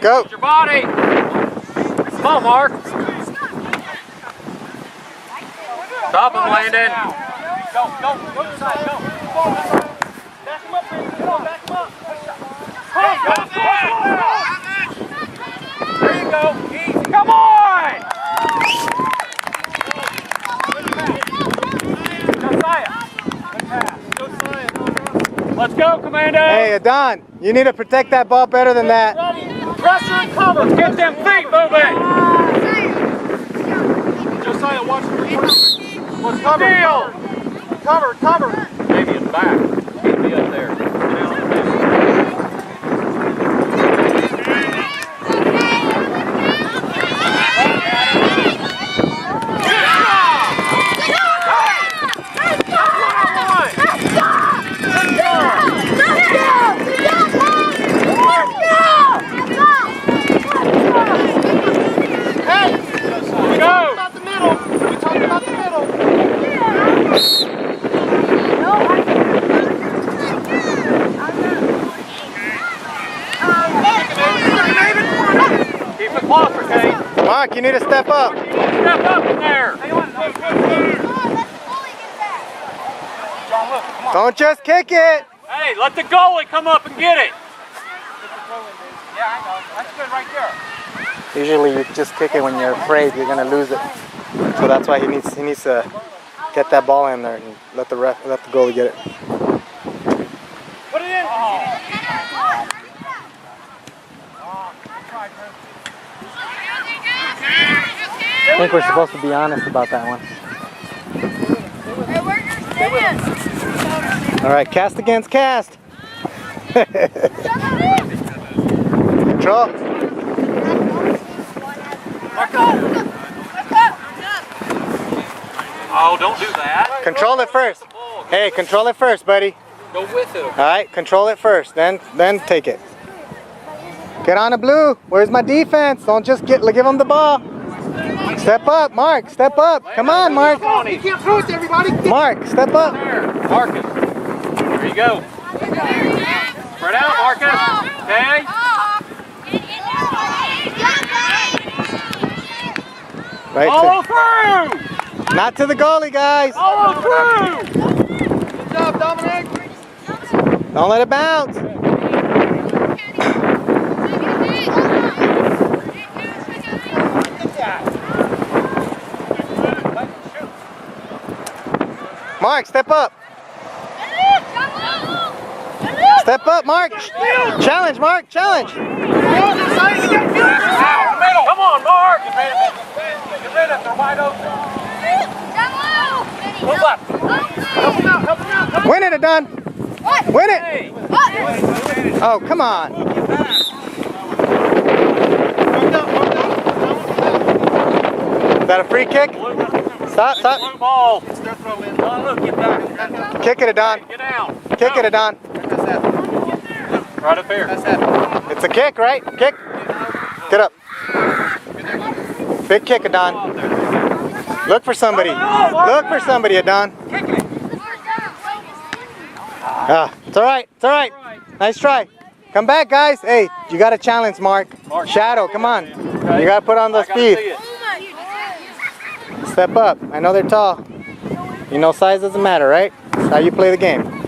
Go. Use your body. Come on, Mark. Stop him, Landon. Go to the side, go. Back him up, baby. Come on, back him up. There you go. Easy. Come on! Josiah. Good pass. Josiah. Let's go, Commando. Hey, Adon, you need to protect that ball better than that. Pressure and cover. Let's get them feet moving. Josiah, watch the reverse. Let's cover. Steal. Cover. Maybe it's back. Can't be up there. Mark, you need to step up. Step up in there. Don't just kick it. Hey, let the goalie come up and get it. Yeah, I know. That's good right there. Usually you just kick it when you're afraid you're gonna lose it. So that's why he needs to get that ball in there and let the goalie get it. Put it in. I think we're supposed to be honest about that one. All right, cast against cast. Control. Oh, don't do that. Control it first. Hey, control it first, buddy. Go with it. All right, control it first, then take it. Get on the blue. Where's my defense? Don't just give him the ball. Step up, Mark. Step up. Come on, Mark. You can't throw it to everybody. Mark, step up. Marcus. There you go. Spread out, Marcus. Okay. Right. Follow through. Not to the goalie, guys. Follow through. Good job, Dominic. Don't let it bounce. Mark, step up. Step up, Mark. Challenge, Mark. Challenge. Come on, Mark. Get rid of it. They're wide open. Move up. Help him out. Win it, Adon. Win it. Oh, come on. Is that a free kick? Stop. Blue ball. Kick it, Adon. Get down. Kick it, Adon. Right up here. It's a kick, right? Kick. Get up. Big kick, Adon. Look for somebody. Look for somebody, Adon. Ah, it's all right. It's all right. Nice try. Come back, guys. Hey, you got a challenge, Mark. Shadow, come on. You got to put on the speed. Step up. I know they're tall. You know size doesn't matter, right? That's how you play the game. Good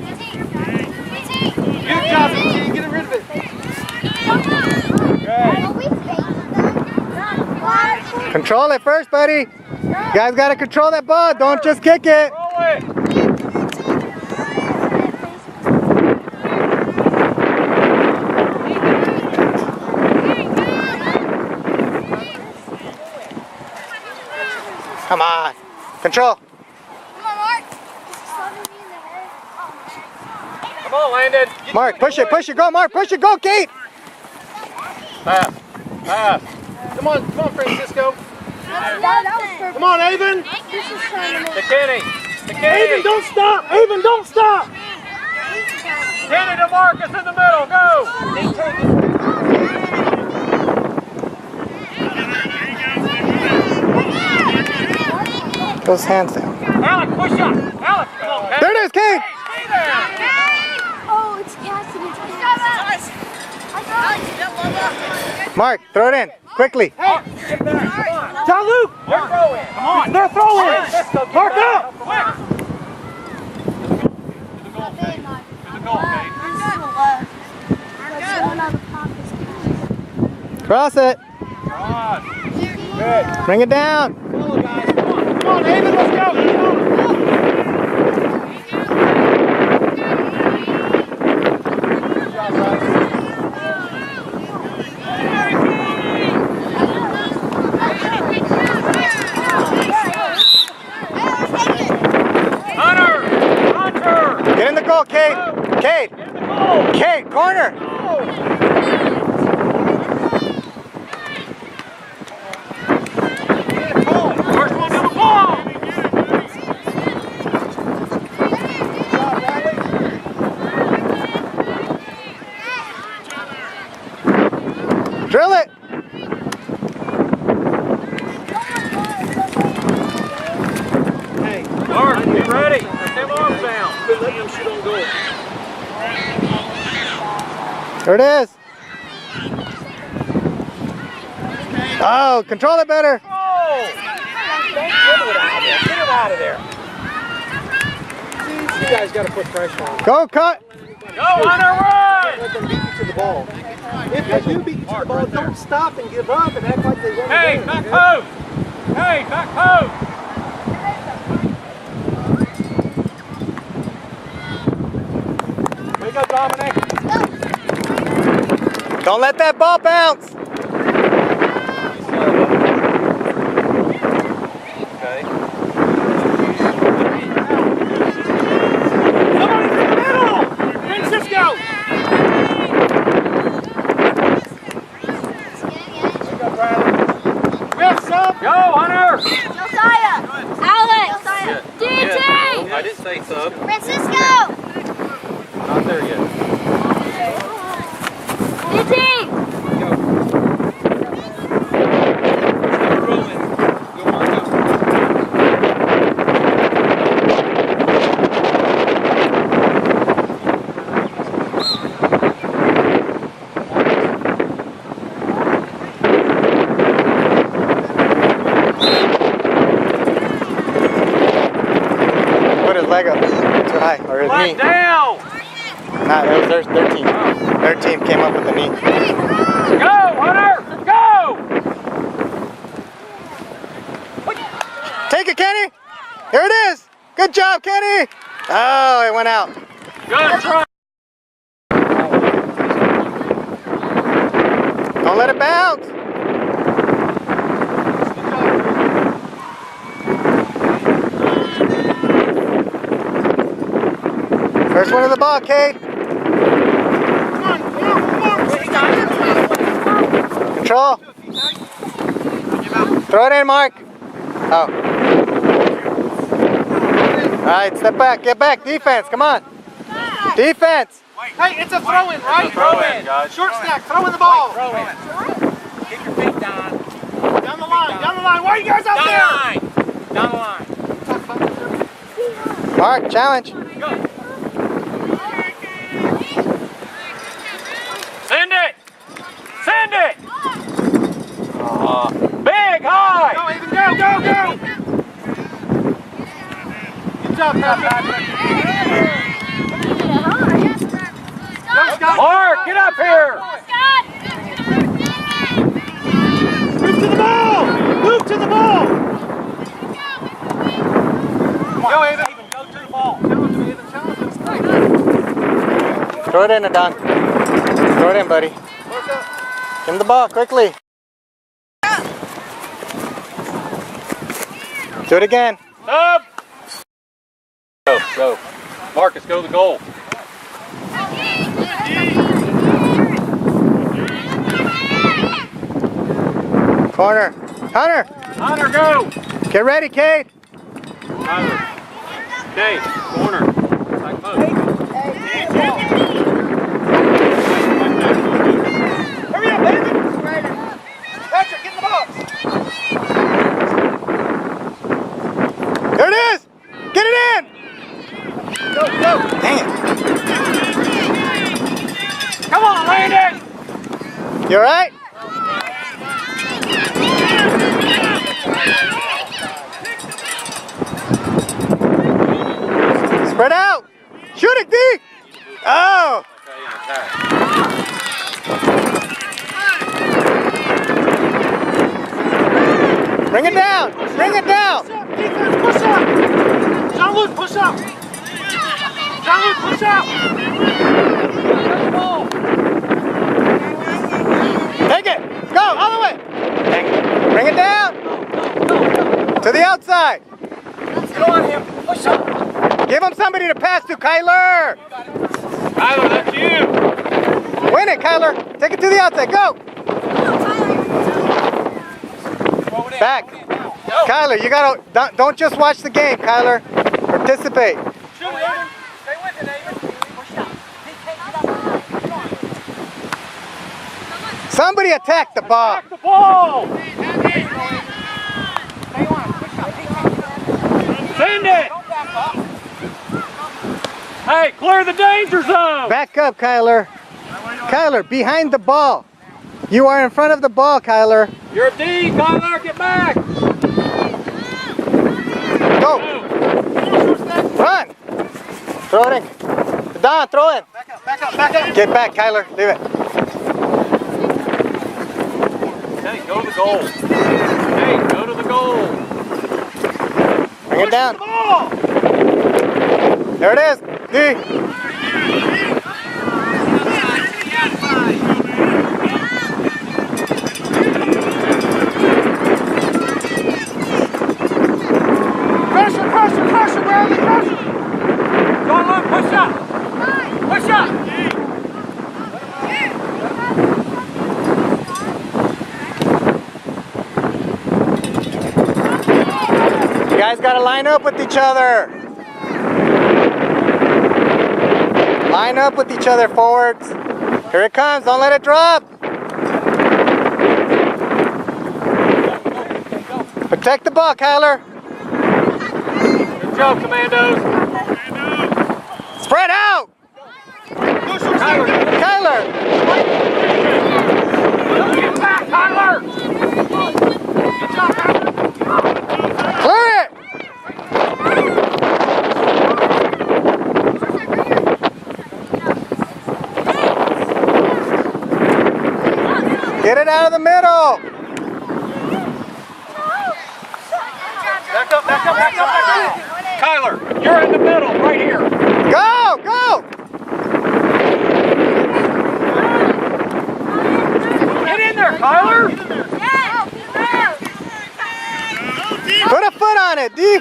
job, ET. Get rid of it. Control it first, buddy. You guys got to control that ball. Don't just kick it. Roll it. Come on. Control. Come on, Mark. Come on, Landon. Mark, push it. Go, Mark. Push it. Go, Kate. Pass. Come on, Francisco. That was perfect. Come on, Avon. To Kenny. Avon, don't stop. Avon, don't stop. Kenny to Marcus in the middle. Go. Those hands down. Alex, push up. Alex, come on. There it is, Kate. Stay there. Oh, it's Cassidy. Mark, throw it in quickly. John Luke! They're throwing. Come on. They're throwing. Mark up. Cross it. Bring it down. Come on, David, let's go. Get in the goal, Cade. Cade. Cade, corner. First one to the ball. Drill it. Hey, Mark, get ready. Let them arms down. Quit letting them shoot on goal. There it is. Oh, control it better. Oh! Get it out of there. You guys got to put pressure on. Go, cut. Go, Hunter, run! Let them beat you to the ball. If they do beat you to the ball, don't stop and give up and act like they won the Hey, game. back post! Hey, back post! There you go, Dominic. Don't let that ball bounce. Okay. Somebody to the middle! Francisco! Go, Hunter! Josiah! Alex! DJ! I didn't say sub. Francisco! Not there yet. DJ! Put his leg up too high, or his knee. Flat down! Nah, it was their team. Their team came up with the knee. Go, Hunter! Go! Take it, Kenny. Here it is. Good job, Kenny. Oh, it went out. Good try! Don't let it bounce. First one of the ball, Cade. Control. Throw it in, Mark. Oh. All right, step back. Get back. Defense. Come on. Defense. Hey, it's a throw-in, right? Throw-in, guys. Short stack, throw in the ball. Keep your feet down. Down the line, down the line. Why are you guys out Down the there? line. Down the line. Mark, challenge. Send it! Send it! Big high! Go, Ethan, go, go, go! Good job, Patrick. Go, Scott. Mark, get up here! Move to the ball! Move to the ball! Go, Ethan. Go to the ball. Challenge him, Ethan. Challenge him. Throw it in, Adon. Throw it in, buddy. Give him the ball quickly. Do it again. Sub! Go, go. Marcus, go to the goal. Corner. Hunter. Hunter, go! Get ready, Cade. Tyler. Okay, corner. Back post. Hurry up, David! Patrick, get in the box! There it is. Get it in. Go, go! Dang it. Come on, Landon! You all right? Spread out. Shoot it deep. Oh. Bring it down. Bring it down. Defense, push up. Jean-Luc, push up. Jean-Luc, push up. Take it. Go all the way. Bring it down. To the outside. Get on him. Push up. Give him somebody to pass to, Kyler. Tyler, that's you. Win it, Kyler. Take it to the outside. Go. Back. Kyler, you gotta, don't just watch the game, Kyler. Participate. Shoot it, Aiden. Stay with it, Aiden. Push up. Somebody attack the ball. Back the ball. Send it. Hey, clear the danger zone. Back up, Kyler. Kyler, behind the ball. You are in front of the ball, Kyler. You're a D, Tyler. Get back. Go. Run. Throw it in. Don, throw it. Back up, back up, back up. Get back, Kyler. Leave it. Hey, go to the goal. Hey, go to the goal. Bring it down. Ball. There it is. D. Pressure, pressure, pressure, Bradley, pressure. John, push up. Push up. You guys got to line up with each other. Line up with each other, forwards. Here it comes. Don't let it drop. Protect the ball, Kyler. Good job, Commandos. Spread out. Tyler. Kyler. Get back, Tyler. Good job, Tyler. Clear it. Get it out of the middle. Back up, back up, back up, back up. Tyler, you're in the middle, right here. Go, go. Get in there, Tyler. Put a foot on it, D.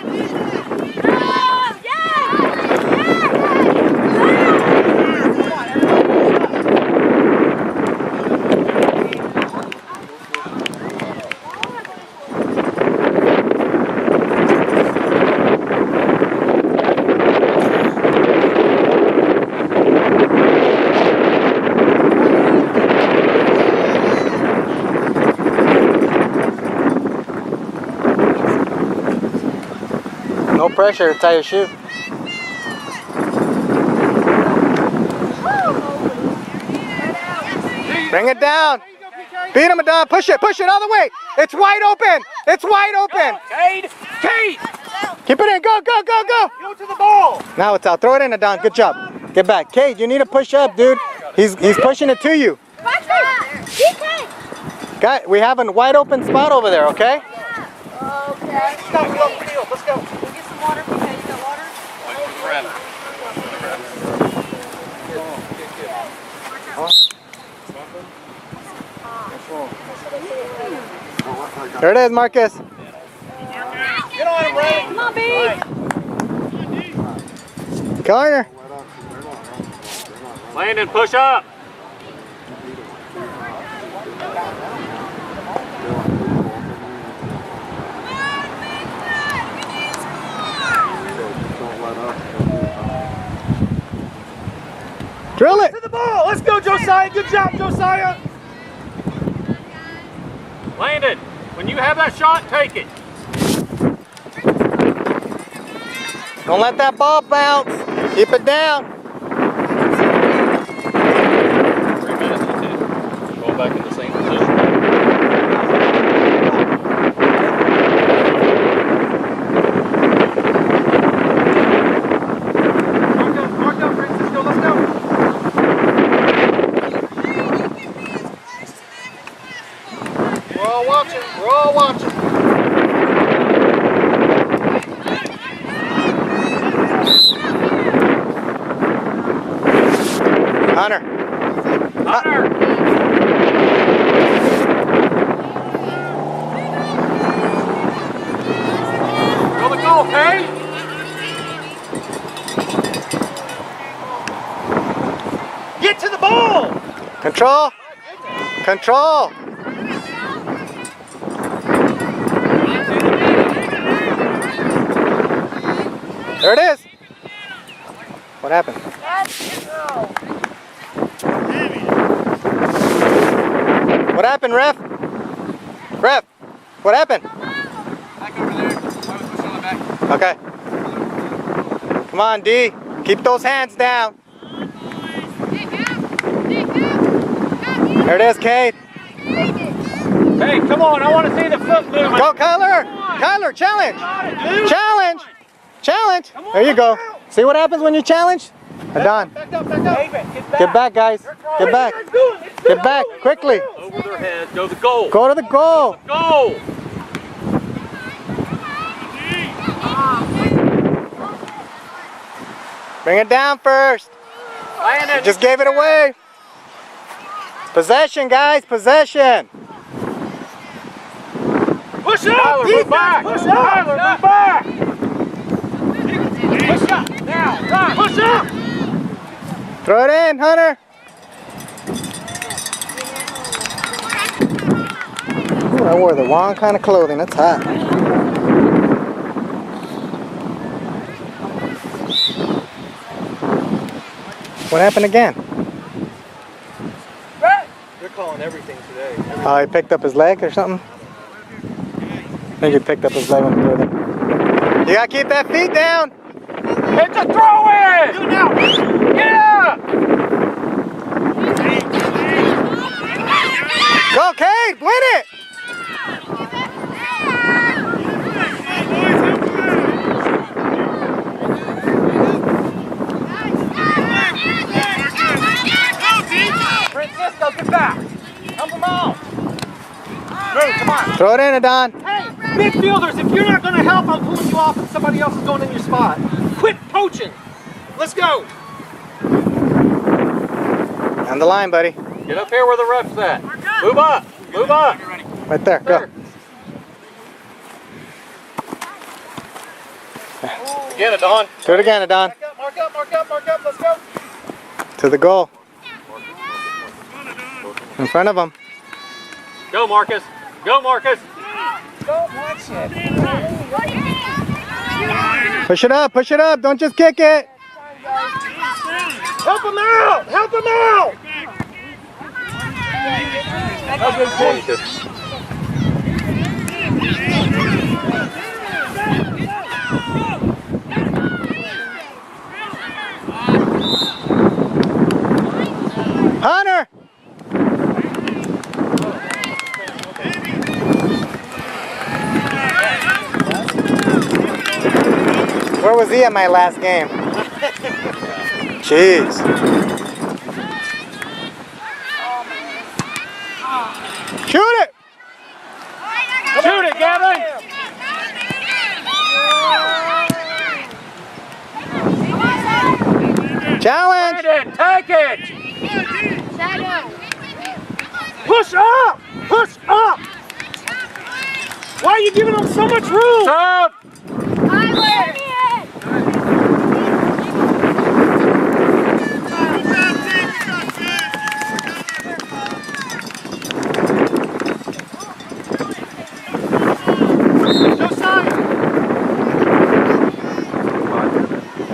No pressure, tie your shoe. Bring it down. Beat him, Don. Push it all the way. It's wide open. It's wide open. Cade, Cade. Keep it in. Go, go, go, go. Go to the ball. Now it's out. Throw it in, Don. Good job. Get back. Cade, you need to push up, dude. He's pushing it to you. Guy, we have a wide open spot over there, okay? Okay. Let's go, let's go. We'll get some water. Okay, you got water? There it is, Marcus. Get on him, Ray. Come on, B. Corner. Landon, push up. Drill it. To the ball. Let's go, Josiah. Good job, Josiah. Landon, when you have that shot, take it. Don't let that ball bounce. Keep it down. 3 minutes, that's it. Going back in the same ball, okay? Get to the ball! Control. Control. There it is. What happened? What happened, ref? Ref, what happened? Back over there. I was pushing on the back. Okay. Come on, D. Keep those hands down. There it is, Kate. Hey, come on. I want to see the foot moving. Go, Kyler. Kyler, challenge. Challenge. Challenge. There you go. See what happens when you challenge? Adon. Back up, back up. Get back, guys. Get back. Get back, quickly. Over their heads. Go to the goal. Go to the goal. Go. Bring it down first. Landon. Just gave it away. Possession, guys. Possession. Push up! Tyler, move back. Push up! Tyler, move back. Push up! Now, run! Push up! Throw it in, Hunter. Ooh, I wore the wrong kind of clothing. That's hot. What happened again? They're calling everything today. Oh, he picked up his leg or something? I think he picked up his leg when he threw it. You gotta keep that feet down. It's a throw in. Do it now! Yeah. Go, Cade, win it. Francisco, get back. Help him out. Move, come on. Throw it in, Adon. Hey, midfielders, if you're not going to help, I'm pulling you off and somebody else is going in your spot. Quit poaching. Let's go. On the line, buddy. Get up here where the ref's at. Move up. Move up. Right there, go. Get it, Don. Do it again, Adon. Mark up, mark up, mark up, mark up. Let's go. To the goal. In front of him. Go, Marcus. Go, Marcus. Don't watch it. Push it up, push it up. Don't just kick it. Help him out! Help him out! Hunter. Where was he at my last game? Jeez. Shoot it! Shoot it, Gavin. Challenge! Landon, take it. Push up! Push up! Why are you giving them so much room? Stop. No sign!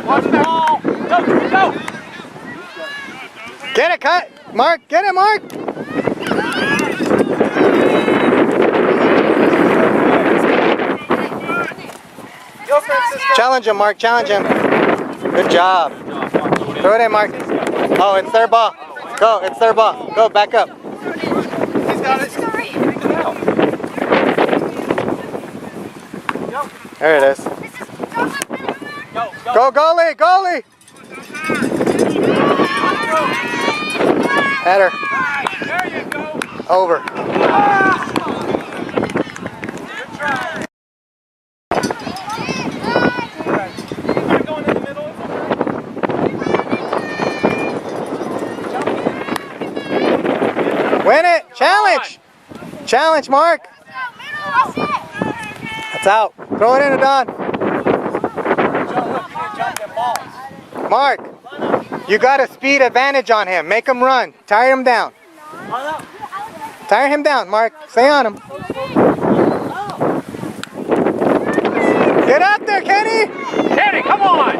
Watch the ball. Go, go. Get it, cut! Mark, get it, Mark! Go, Francisco! Challenge him, Mark, challenge him. Good job. Throw it in, Mark. Oh, it's their ball. Go, it's their ball. Go, back up. He's got it. There it is. Go, goalie, goalie! Header. There you go. Over. Going in the middle. Win it! Challenge! Challenge, Mark! That's out. Throw it in, Adon. Mark, you got a speed advantage on him. Make him run. Tire him down. Tire him down, Mark. Stay on him. Get up there, Kenny. Kenny, come on!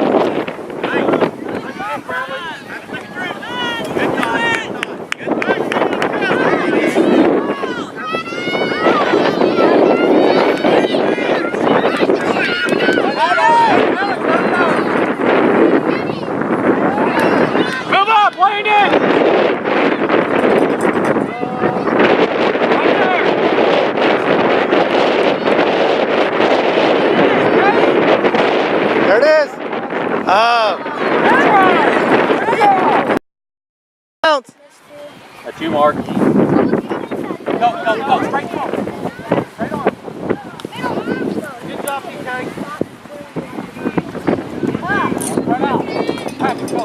Move up, Landon! There it is. Bounce. That's you, Mark. Go, straight on. Straight on. Good job, PK. Right out. Patrick, go.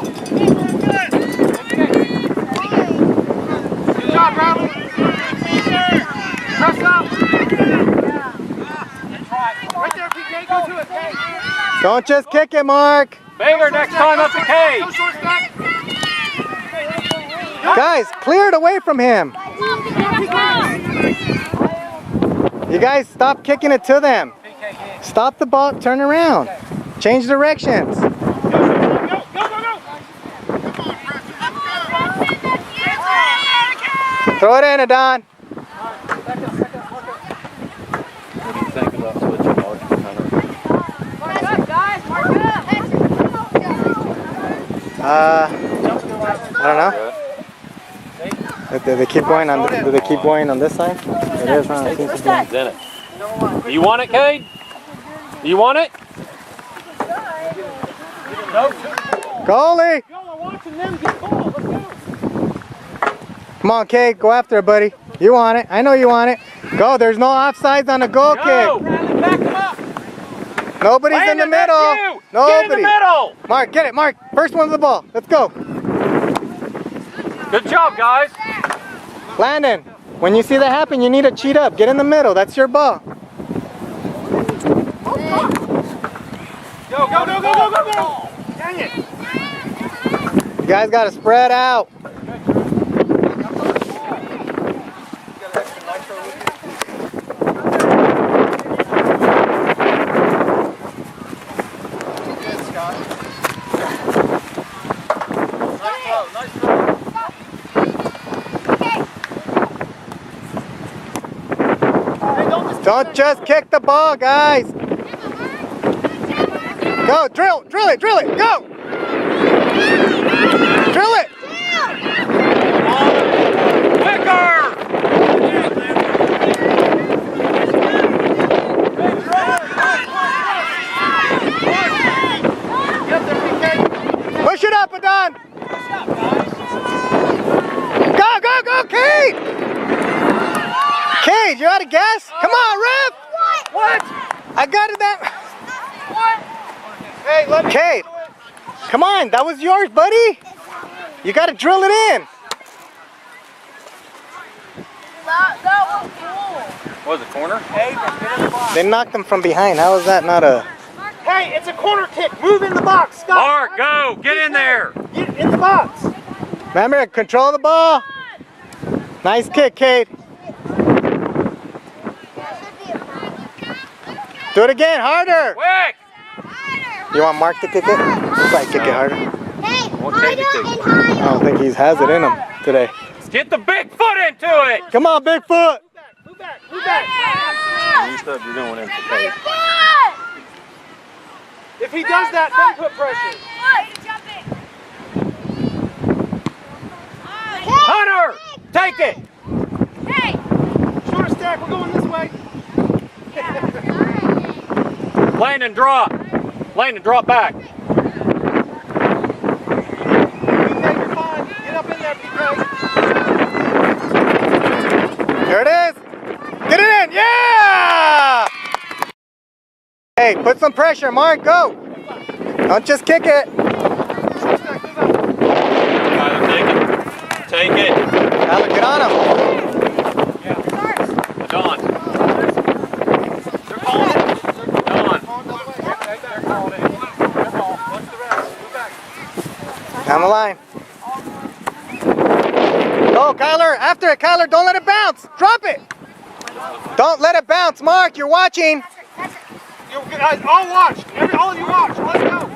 Good job, Bradley. Press up. Right there, PK. Go to it, Kay. Don't just kick it, Mark. Banger next time up the cage. Go short stack. Guys, clear it away from him. You guys stop kicking it to them. Stop the ball, turn around. Change directions. Go, go, go, go, go. Throw it in, Adon. What do you think about switching Mark and Hunter? Mark up, guys. Mark up. I don't know. Do they keep going on? Do they keep going on this side? It is, huh? It seems to be. He's in it. You want it, Cade? You want it? Goalie! Y'all are watching them get ball. Let's go. Come on, Cade, go after it, buddy. You want it? I know you want it. Go. There's no offsides on the goal Go! kick. Bradley, back them up. Nobody's in the Landon, that's middle. you. Nobody. Get in the middle! Mark, get it, Mark. First one to the ball. Let's go. Good job, guys. Landon, when you see that happen, you need to cheat up. Get in the middle. That's your ball. Go, go, go, go, go, go, go. Dang it. You guys got to spread out. Don't just kick the ball, guys. Go, drill it, go. Drill it. Quicker! Push it up, Adon. Go, go, go, Cade. Cade, you out of gas? Come on, ref. What? I got it that. Hey, let me. Cade, come on, that was yours, buddy. You got to drill it in. That was cool. What was it, corner? They knocked him from behind. How is that not a... Hey, it's a corner kick. Move in the box, Scott. Mark, go! Get in there! Get in the box. Remember, control the ball. Nice kick, Cade. Do it again, harder. Quick! You want Mark to kick it? He'll probably kick it harder. Hey, Won't take it, higher take and it. I higher. don't think he has it in him today. Get the big foot into it! Come on, Bigfoot. Move back, move back. You said you're going in for Cade. If he does that, then put pressure. Hunter! Take it! Short stack, we're going this way. Landon, drop! Landon, drop back! PK, you're fine. Get up in there, PK. There it is. Get it in. Yeah! Hey, put some pressure, Mark. Go. Don't just kick it. Tyler, take it. Take it. Tyler, get on him. Don. They're calling it. Don. They're calling it. They're calling it. What's the rest? Move back. Down the line. Go, Kyler. After it, Kyler. Don't let it bounce. Drop it. Don't let it bounce. Mark, you're watching. You guys all watch. All of you watch. Let's go.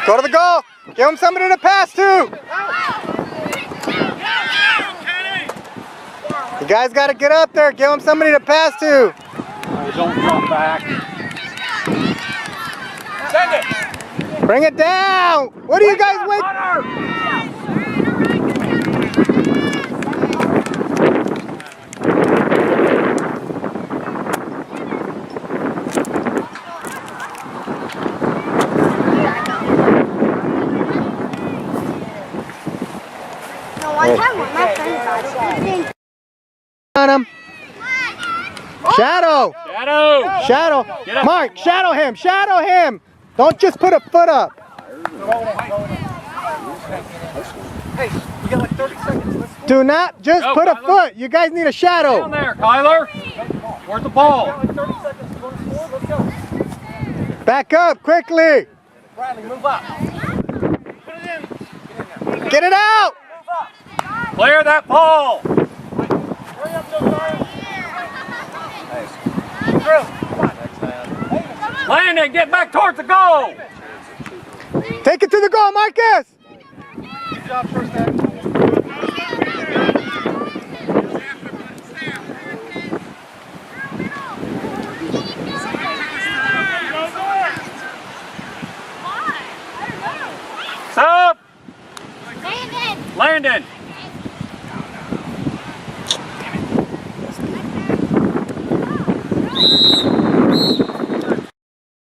Go to the goal. Give him somebody to pass to. You guys got to get up there. Give him somebody to pass to. Don't drop back. Send it. Bring it down. What are you guys waiting? One time when my friend got it. On him. Shadow. Shadow. Shadow. Get up. Mark, shadow him. Shadow him. Don't just put a foot up. Hey, we got like 30 seconds. Let's go. Do not just Go, put a Kyler. foot. You guys need a Down shadow. there, Kyler. Where's the ball? We got like 30 seconds. You want to score? Let's go. Back up quickly. Bradley, move up. Put it in. Get it out. Move up. Clear that ball. Hurry up, Joe Garrett. Drew, come on. Landon, get back towards the goal. Take it to the goal, Marcus. Good job, first half. Sub. Landon! Landon.